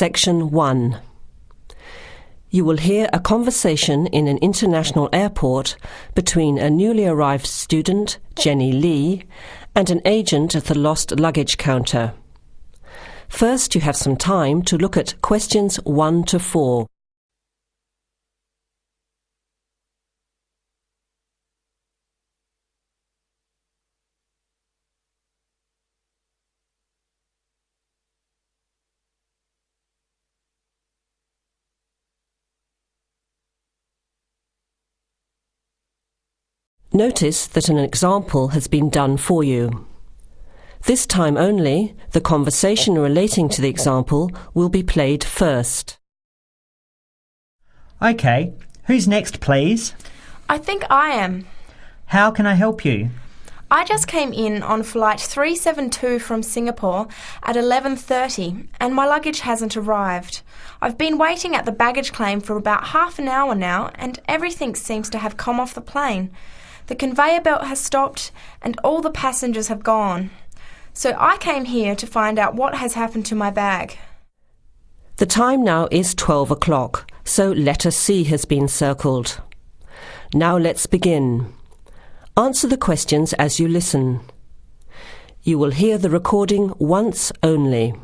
Section 1. You will hear a conversation in an international airport between a newly arrived student, Jenny Lee, and an agent at the lost luggage counter. First, you have some time to look at questions 1 to 4. Notice that an example has been done for you. This time only, the conversation relating to the example will be played first. OK, who's next, please? I think I am. How can I help you? I just came in on flight 372 from Singapore at 11:30 and my luggage hasn't arrived. I've been waiting at the baggage claim for about half an hour now and everything seems to have come off the plane. The conveyor belt has stopped and all the passengers have gone. So I came here to find out what has happened to my bag. The time now is 12 o'clock, so letter C has been circled. Now let's begin. Answer the questions as you listen. You will hear the recording once only.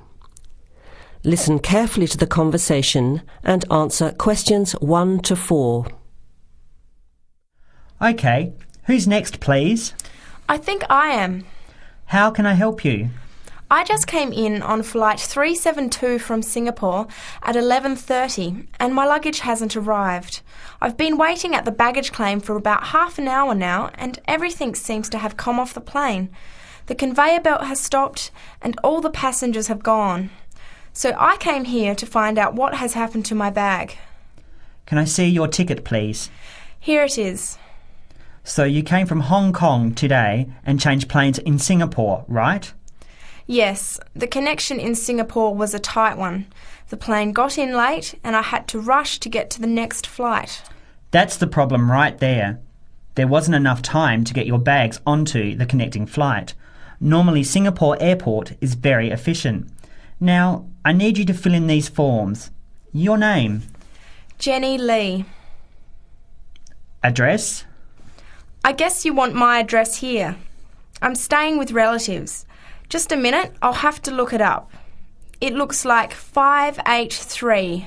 Listen carefully to the conversation and answer questions 1 to 4. OK, who's next, please? I think I am. How can I help you? I just came in on flight 372 from Singapore at 11:30 and my luggage hasn't arrived. I've been waiting at the baggage claim for about half an hour now and everything seems to have come off the plane. The conveyor belt has stopped and all the passengers have gone. So I came here to find out what has happened to my bag. Can I see your ticket, please? Here it is. So you came from Hong Kong today and changed planes in Singapore, right? Yes, the connection in Singapore was a tight one. The plane got in late and I had to rush to get to the next flight. That's the problem right there. There wasn't enough time to get your bags onto the connecting flight. Normally Singapore Airport is very efficient. Now, I need you to fill in these forms. Your name? Jenny Lee. Address? I guess you want my address here. I'm staying with relatives. Just a minute, I'll have to look it up. It looks like 583.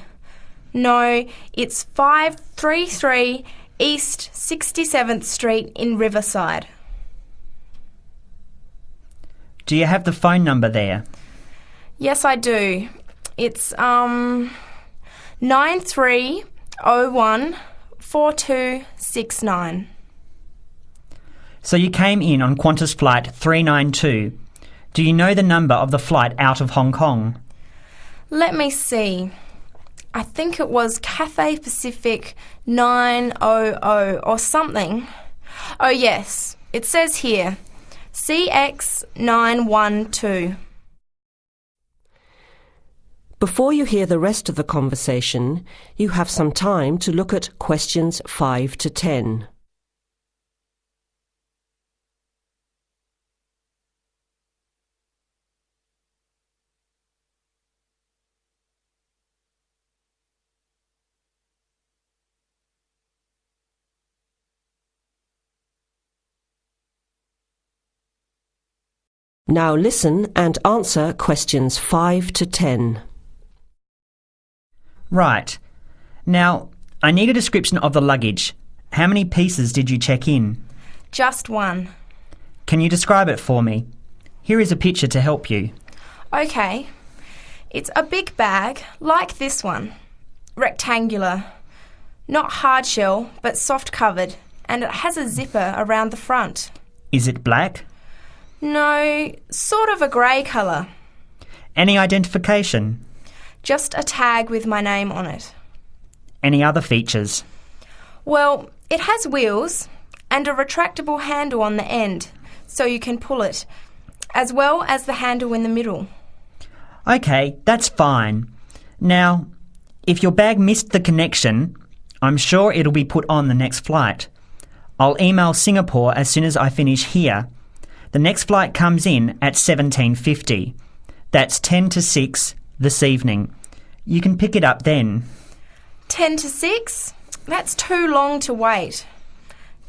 No, it's 533 East 67th Street in Riverside. Do you have the phone number there? Yes, I do. It's 93014269. So you came in on Qantas Flight 392. Do you know the number of the flight out of Hong Kong? Let me see. I think it was Cathay Pacific 900 or something. Oh yes, it says here, CX912. Before you hear the rest of the conversation, you have some time to look at questions 5 to 10. Now listen and answer questions 5 to 10. Right. Now, I need a description of the luggage. How many pieces did you check in? Just one. Can you describe it for me? Here is a picture to help you. Okay. It's a big bag, like this one. Rectangular. Not hard shell, but soft covered, and it has a zipper around the front. Is it black? No, sort of a grey colour. Any identification? Just a tag with my name on it. Any other features? Well, it has wheels and a retractable handle on the end, so you can pull it, as well as the handle in the middle. OK, that's fine. Now, if your bag missed the connection, I'm sure it'll be put on the next flight. I'll email Singapore as soon as I finish here. The next flight comes in at 17:50. That's 10 to 6 this evening. You can pick it up then. 10 to 6? That's too long to wait.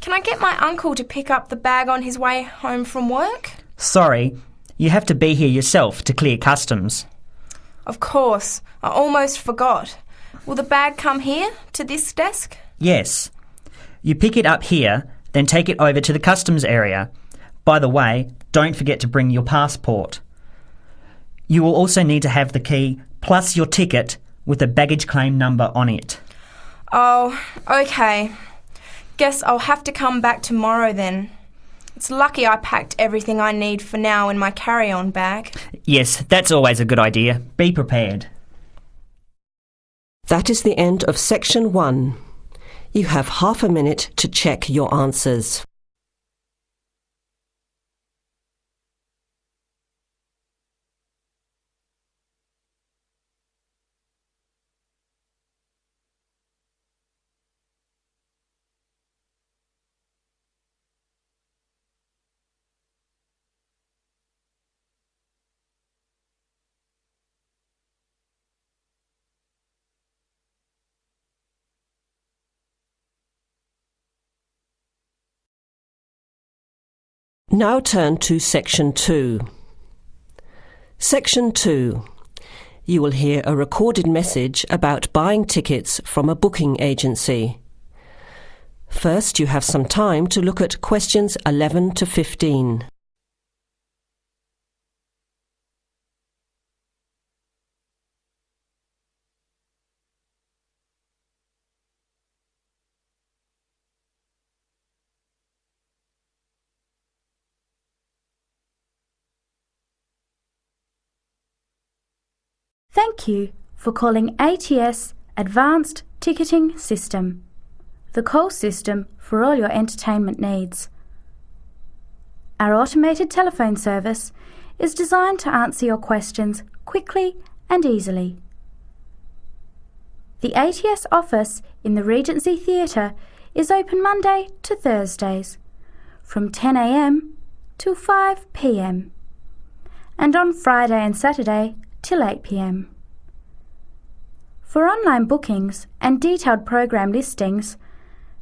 Can I get my uncle to pick up the bag on his way home from work? Sorry, you have to be here yourself to clear customs. Of course, I almost forgot. Will the bag come here, to this desk? Yes. You pick it up here, then take it over to the customs area. By the way, don't forget to bring your passport. You will also need to have the key plus your ticket with a baggage claim number on it. Oh, okay. Guess I'll have to come back tomorrow then. It's lucky I packed everything I need for now in my carry-on bag. Yes, that's always a good idea. Be prepared. That is the end of section 1. You have half a minute to check your answers. Now turn to Section 2. Section 2. You will hear a recorded message about buying tickets from a booking agency. First, you have some time to look at questions 11 to 15. Thank you for calling ATS Advanced Ticketing System, the call system for all your entertainment needs. Our automated telephone service is designed to answer your questions quickly and easily. The ATS office in the Regency Theatre is open Monday to Thursdays from 10 a.m. till 5 p.m. and on Friday and Saturday till 8 p.m. For online bookings and detailed program listings,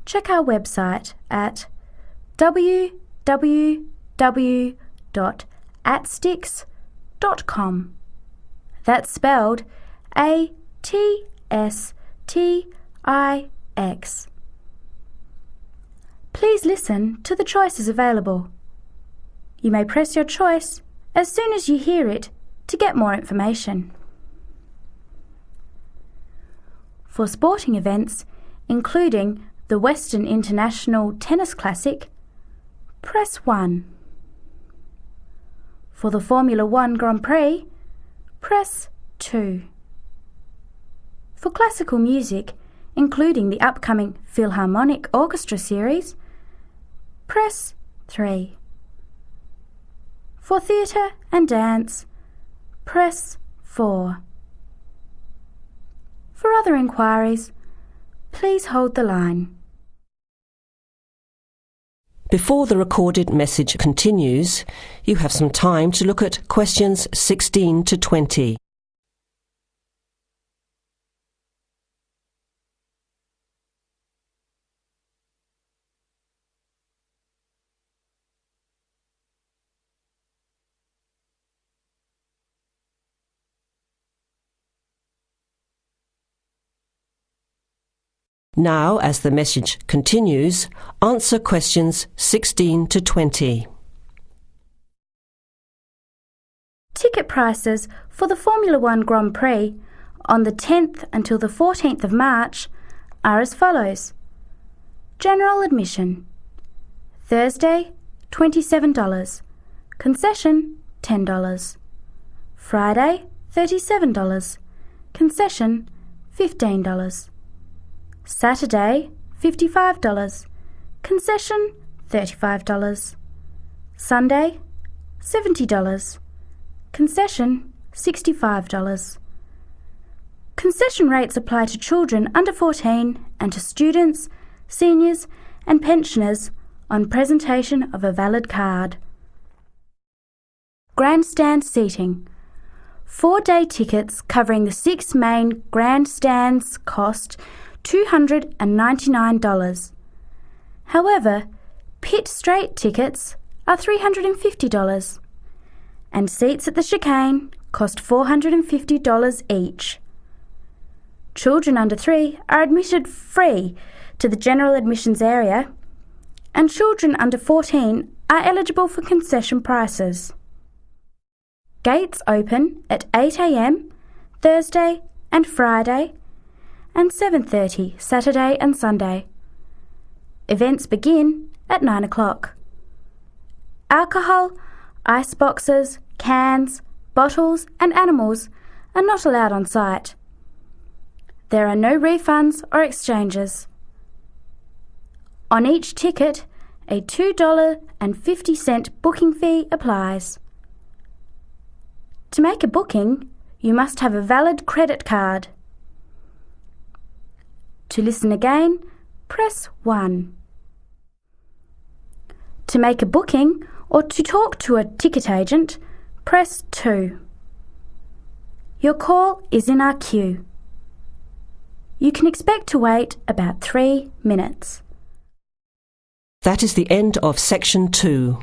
check our website at www.atstix.com. That's spelled ATSTIX. Please listen to the choices available. You may press your choice as soon as you hear it to get more information. For sporting events, including the Western International Tennis Classic, press 1. For the Formula 1 Grand Prix, press 2. For classical music, including the upcoming Philharmonic Orchestra series, press 3. For theatre and dance, press 4. For other inquiries, please hold the line. Before the recorded message continues, you have some time to look at questions 16 to 20. Now, as the message continues, answer questions 16 to 20. Ticket prices for the Formula 1 Grand Prix on the 10th until the 14th of March are as follows. General admission. Thursday, $27. Concession, $10. Friday, $37. Concession, $15. Saturday, $55. Concession, $35. Sunday, $70. Concession, $65. Concession rates apply to children under 14 and to students, seniors and pensioners on presentation of a valid card. Grandstand seating. 4-day tickets covering the 6 main grandstands cost $299. However, pit straight tickets are $350, and seats at the chicane cost $450 each. Children under 3 are admitted free to the general admissions area, and children under 14 are eligible for concession prices. Gates open at 8 a.m. Thursday and Friday, and 7:30 Saturday and Sunday. Events begin at 9 o'clock. Alcohol, ice boxes, cans, bottles and animals are not allowed on site. There are no refunds or exchanges. On each ticket, a $2.50 booking fee applies. To make a booking, you must have a valid credit card. To listen again, press 1. To make a booking or to talk to a ticket agent, press 2. Your call is in our queue. You can expect to wait about 3 minutes. That is the end of section 2.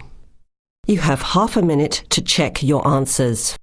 You have half a minute to check your answers.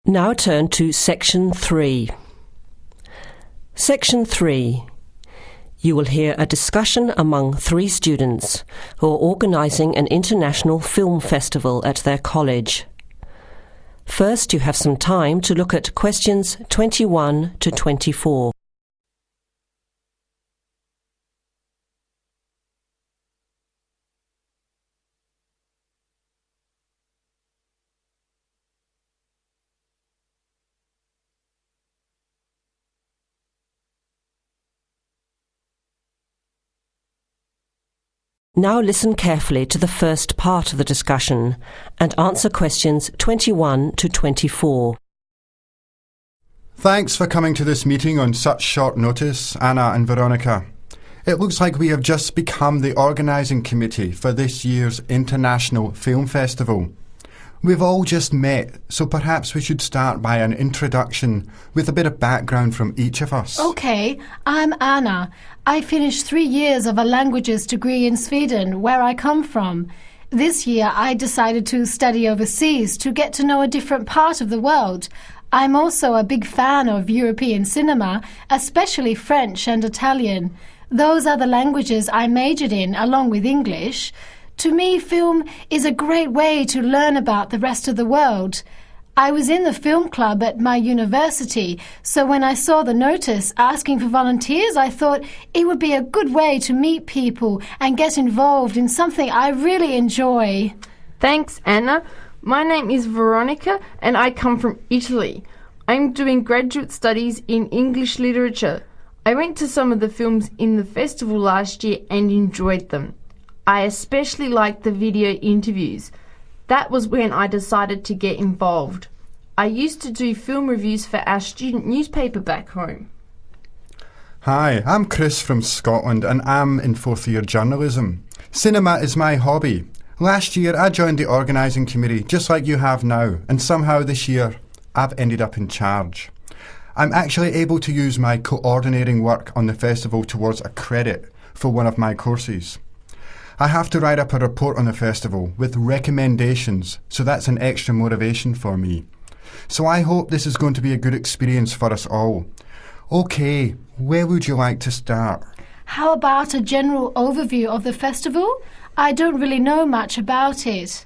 Now turn to Section 3. Section 3. You will hear a discussion among 3 students who are organising an international film festival at their college. First, you have some time to look at questions 21 to 24. Now listen carefully to the first part of the discussion and answer questions 21 to 24. Thanks for coming to this meeting on such short notice, Anna and Veronica. It looks like we have just become the organising committee for this year's International Film Festival. We've all just met, so perhaps we should start by an introduction with a bit of background from each of us. Okay, I'm Anna. I finished 3 years of a languages degree in Sweden, where I come from. This year I decided to study overseas to get to know a different part of the world. I'm also a big fan of European cinema, especially French and Italian. Those are the languages I majored in along with English. To me, film is a great way to learn about the rest of the world. I was in the film club at my university, so when I saw the notice asking for volunteers, I thought it would be a good way to meet people and get involved in something I really enjoy. Thanks, Anna. My name is Veronica and I come from Italy. I'm doing graduate studies in English literature. I went to some of the films in the festival last year and enjoyed them. I especially liked the video interviews. That was when I decided to get involved. I used to do film reviews for our student newspaper back home. Hi, I'm Chris from Scotland and I'm in 4th year journalism. Cinema is my hobby. Last year I joined the organising committee just like you have now, and somehow this year I've ended up in charge. I'm actually able to use my coordinating work on the festival towards a credit for one of my courses. I have to write up a report on the festival with recommendations, so that's an extra motivation for me. So I hope this is going to be a good experience for us all. Okay, where would you like to start? How about a general overview of the festival? I don't really know much about it.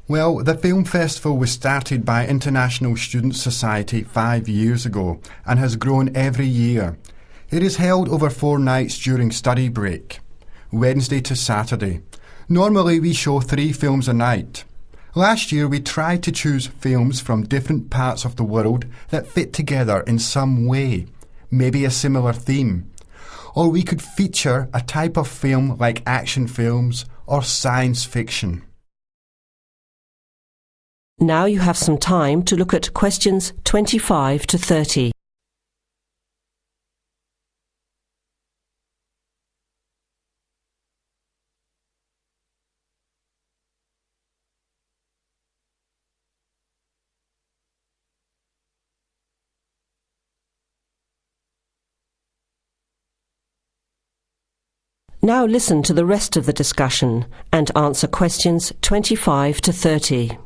Well, the film festival was started by International Student Society 5 years ago and has grown every year. It is held over 4 nights during study break, Wednesday to Saturday. Normally we show 3 films a night. Last year we tried to choose films from different parts of the world that fit together in some way, maybe a similar theme. Or we could feature a type of film like action films or science fiction. Now you have some time to look at questions 25 to 30. Now listen to the rest of the discussion and answer questions 25 to 30.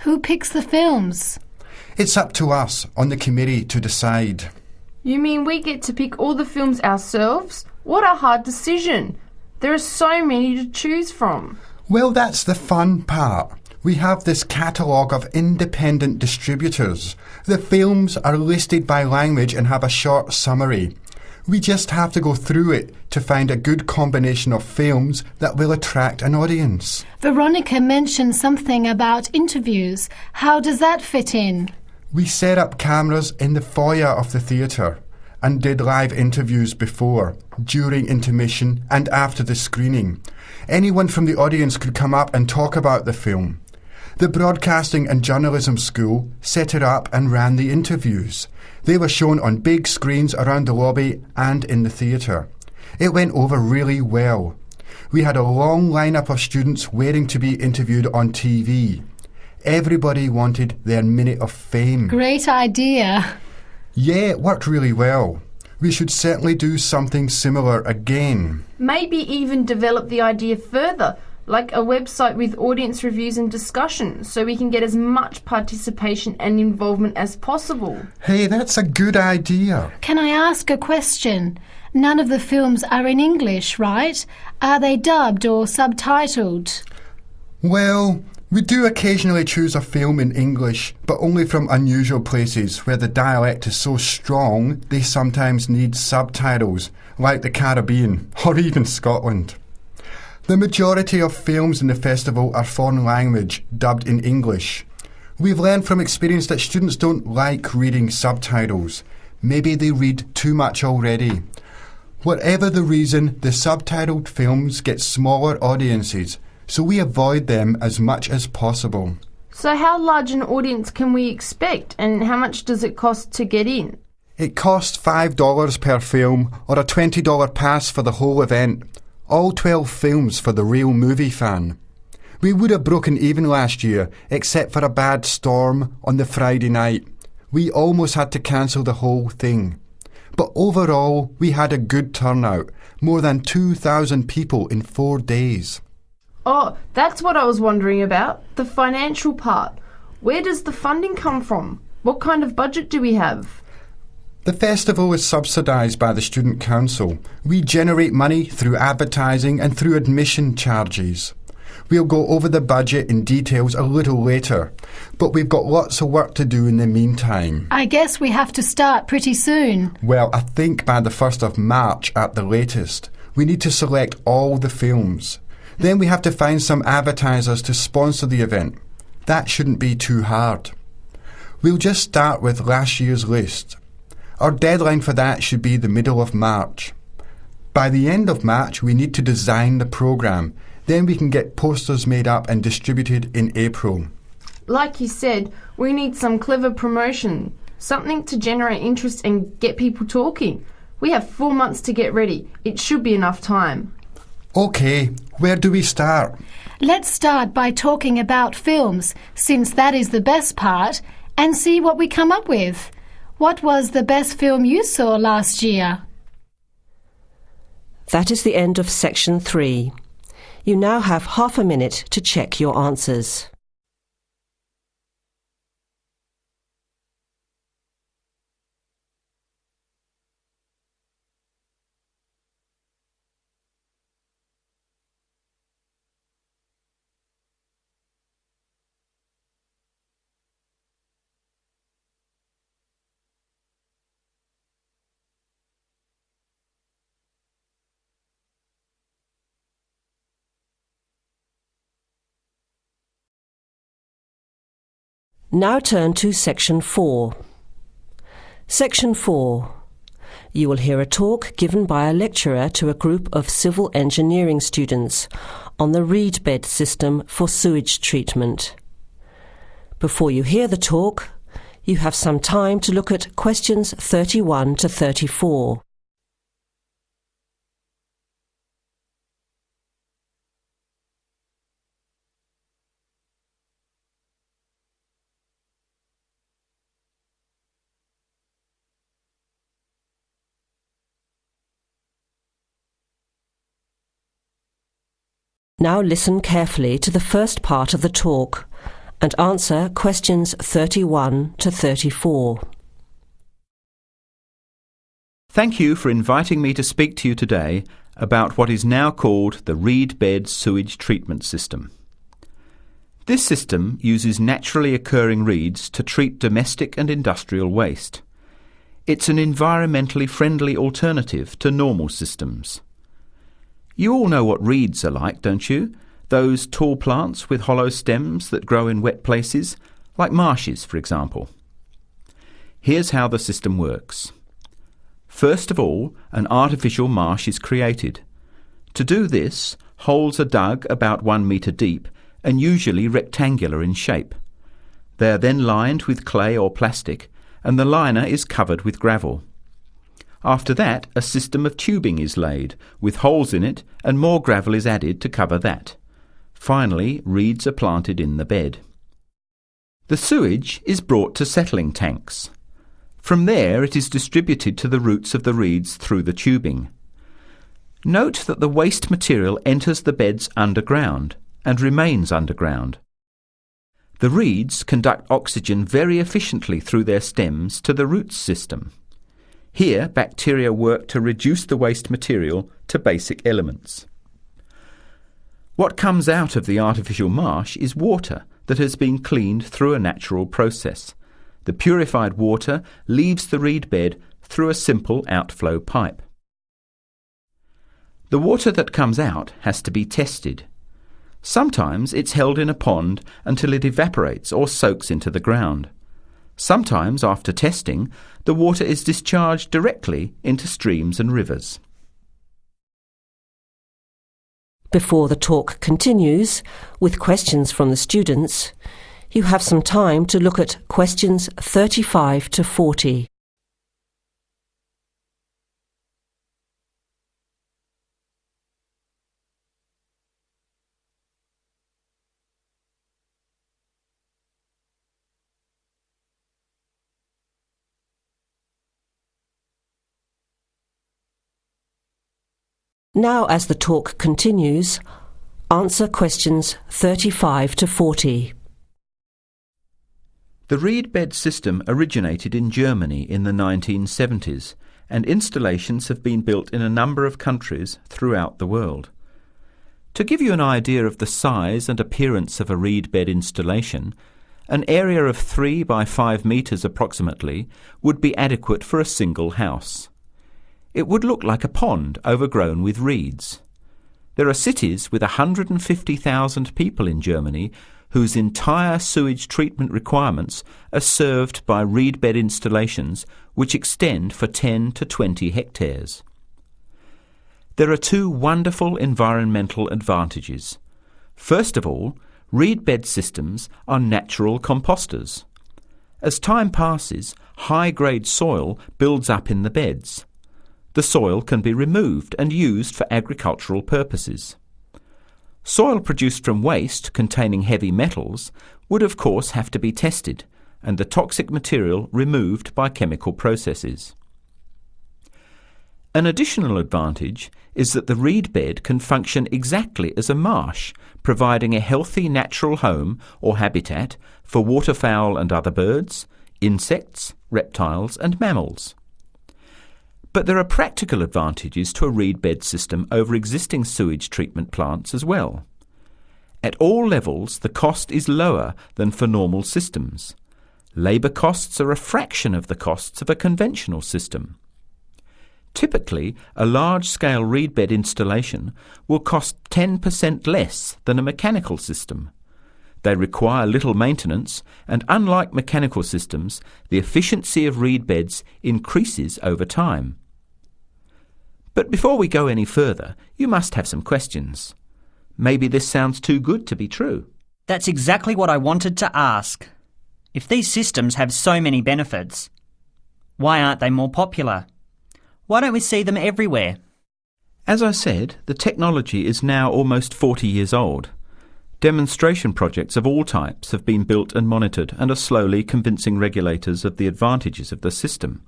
Who picks the films? It's up to us on the committee to decide. You mean we get to pick all the films ourselves? What a hard decision. There are so many to choose from. Well, that's the fun part. We have this catalogue of independent distributors. The films are listed by language and have a short summary. We just have to go through it to find a good combination of films that will attract an audience. Veronica mentioned something about interviews. How does that fit in? We set up cameras in the foyer of the theatre and did live interviews before, during intermission and after the screening. Anyone from the audience could come up and talk about the film. The Broadcasting and Journalism School set it up and ran the interviews. They were shown on big screens around the lobby and in the theatre. It went over really well. We had a long lineup of students waiting to be interviewed on TV. Everybody wanted their minute of fame. Great idea. Yeah, it worked really well. We should certainly do something similar again. Maybe even develop the idea further, like a website with audience reviews and discussion, so we can get as much participation and involvement as possible. Hey, that's a good idea. Can I ask a question? None of the films are in English, right? Are they dubbed or subtitled? Well, we do occasionally choose a film in English, but only from unusual places where the dialect is so strong they sometimes need subtitles, like the Caribbean or even Scotland. The majority of films in the festival are foreign language, dubbed in English. We've learned from experience that students don't like reading subtitles. Maybe they read too much already. Whatever the reason, the subtitled films get smaller audiences, so we avoid them as much as possible. So how large an audience can we expect, and how much does it cost to get in? It costs $5 per film or a $20 pass for the whole event. All 12 films for the real movie fan. We would have broken even last year, except for a bad storm on the Friday night. We almost had to cancel the whole thing. But overall, we had a good turnout, more than 2,000 people in 4 days. Oh, that's what I was wondering about, the financial part. Where does the funding come from? What kind of budget do we have? The festival is subsidised by the Student Council. We generate money through advertising and through admission charges. We'll go over the budget in details a little later, but we've got lots of work to do in the meantime. I guess we have to start pretty soon. Well, I think by the 1st of March at the latest. We need to select all the films. Then we have to find some advertisers to sponsor the event. That shouldn't be too hard. We'll just start with last year's list. Our deadline for that should be the middle of March. By the end of March, we need to design the programme. Then we can get posters made up and distributed in April. Like you said, we need some clever promotion, something to generate interest and get people talking. We have 4 months to get ready. It should be enough time. OK, where do we start? Let's start by talking about films, since that is the best part, and see what we come up with. What was the best film you saw last year? That is the end of section 3. You now have half a minute to check your answers. Now turn to Section 4. Section 4. You will hear a talk given by a lecturer to a group of civil engineering students on the reed bed system for sewage treatment. Before you hear the talk, you have some time to look at questions 31 to 34. Now listen carefully to the first part of the talk and answer questions 31 to 34. Thank you for inviting me to speak to you today about what is now called the reed bed sewage treatment system. This system uses naturally occurring reeds to treat domestic and industrial waste. It's an environmentally friendly alternative to normal systems. You all know what reeds are like, don't you? Those tall plants with hollow stems that grow in wet places, like marshes, for example. Here's how the system works. First of all, an artificial marsh is created. To do this, holes are dug about 1 metre deep and usually rectangular in shape. They are then lined with clay or plastic, and the liner is covered with gravel. After that, a system of tubing is laid, with holes in it, and more gravel is added to cover that. Finally, reeds are planted in the bed. The sewage is brought to settling tanks. From there, it is distributed to the roots of the reeds through the tubing. Note that the waste material enters the beds underground and remains underground. The reeds conduct oxygen very efficiently through their stems to the roots system. Here, bacteria work to reduce the waste material to basic elements. What comes out of the artificial marsh is water that has been cleaned through a natural process. The purified water leaves the reed bed through a simple outflow pipe. The water that comes out has to be tested. Sometimes it's held in a pond until it evaporates or soaks into the ground. Sometimes, after testing, the water is discharged directly into streams and rivers. Before the talk continues, with questions from the students, you have some time to look at questions 35 to 40. Now, as the talk continues, answer questions 35 to 40. The reed bed system originated in Germany in the 1970s, and installations have been built in a number of countries throughout the world. To give you an idea of the size and appearance of a reed bed installation, an area of 3 by 5 metres approximately would be adequate for a single house. It would look like a pond overgrown with reeds. There are cities with 150,000 people in Germany whose entire sewage treatment requirements are served by reed bed installations which extend for 10 to 20 hectares. There are 2 wonderful environmental advantages. First of all, reed bed systems are natural composters. As time passes, high-grade soil builds up in the beds. The soil can be removed and used for agricultural purposes. Soil produced from waste containing heavy metals would of course have to be tested and the toxic material removed by chemical processes. An additional advantage is that the reed bed can function exactly as a marsh, providing a healthy natural home or habitat for waterfowl and other birds, insects, reptiles and mammals. But there are practical advantages to a reed bed system over existing sewage treatment plants as well. At all levels, the cost is lower than for normal systems. Labour costs are a fraction of the costs of a conventional system. Typically, a large-scale reed bed installation will cost 10% less than a mechanical system. They require little maintenance, and unlike mechanical systems, the efficiency of reed beds increases over time. But before we go any further, you must have some questions. Maybe this sounds too good to be true. That's exactly what I wanted to ask. If these systems have so many benefits, why aren't they more popular? Why don't we see them everywhere? As I said, the technology is now almost 40 years old. Demonstration projects of all types have been built and monitored and are slowly convincing regulators of the advantages of the system.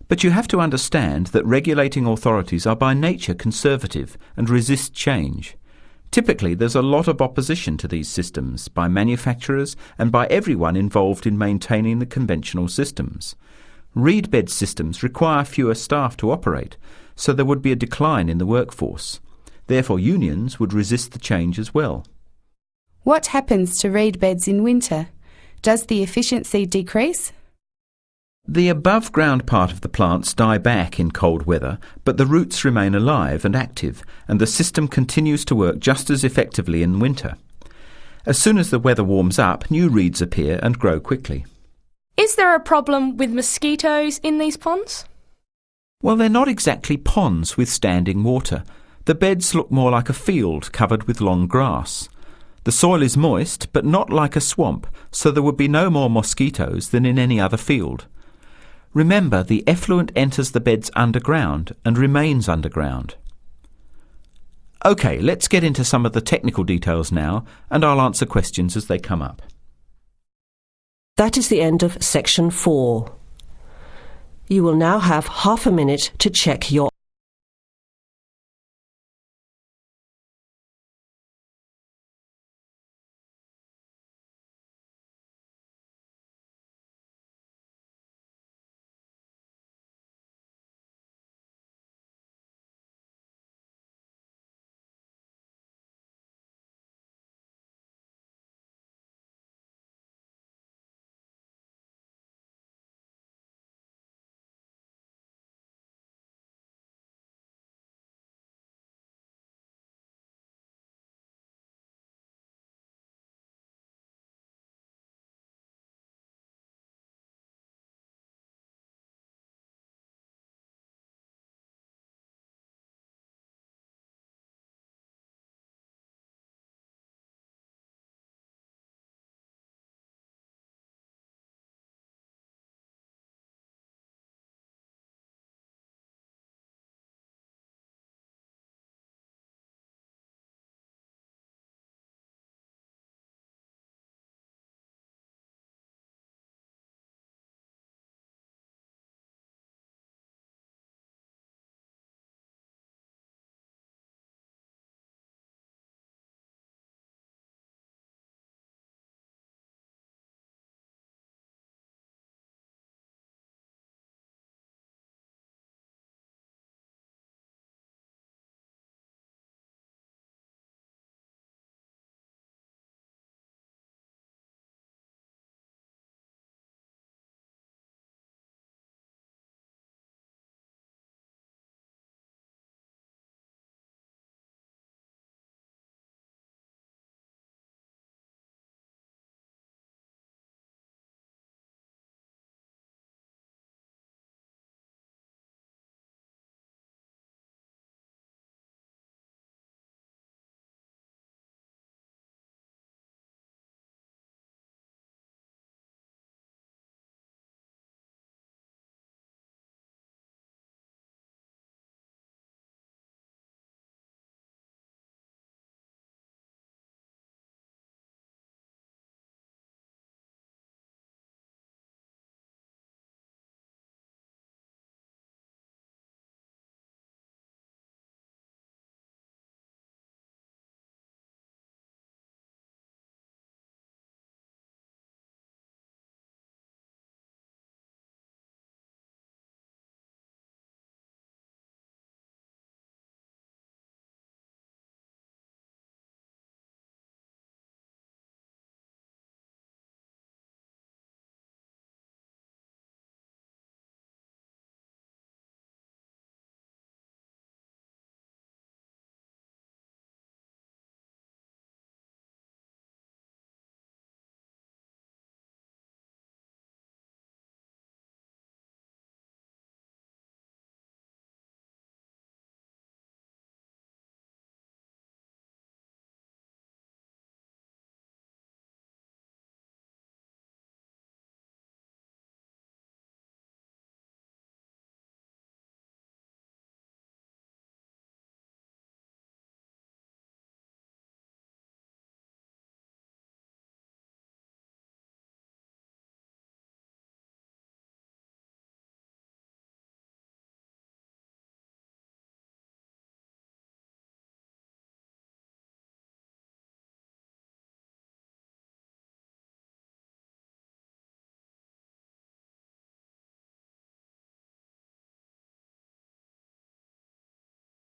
But you have to understand that regulating authorities are by nature conservative and resist change. Typically, there's a lot of opposition to these systems by manufacturers and by everyone involved in maintaining the conventional systems. Reed bed systems require fewer staff to operate, so there would be a decline in the workforce. Therefore, unions would resist the change as well. What happens to reed beds in winter? Does the efficiency decrease? The above-ground part of the plants die back in cold weather, but the roots remain alive and active, and the system continues to work just as effectively in winter. As soon as the weather warms up, new reeds appear and grow quickly. Is there a problem with mosquitoes in these ponds? Well, they're not exactly ponds with standing water. The beds look more like a field covered with long grass. The soil is moist, but not like a swamp, so there would be no more mosquitoes than in any other field. Remember, the effluent enters the beds underground and remains underground. OK, let's get into some of the technical details now, and I'll answer questions as they come up. That is the end of section 4. You will now have half a minute to check your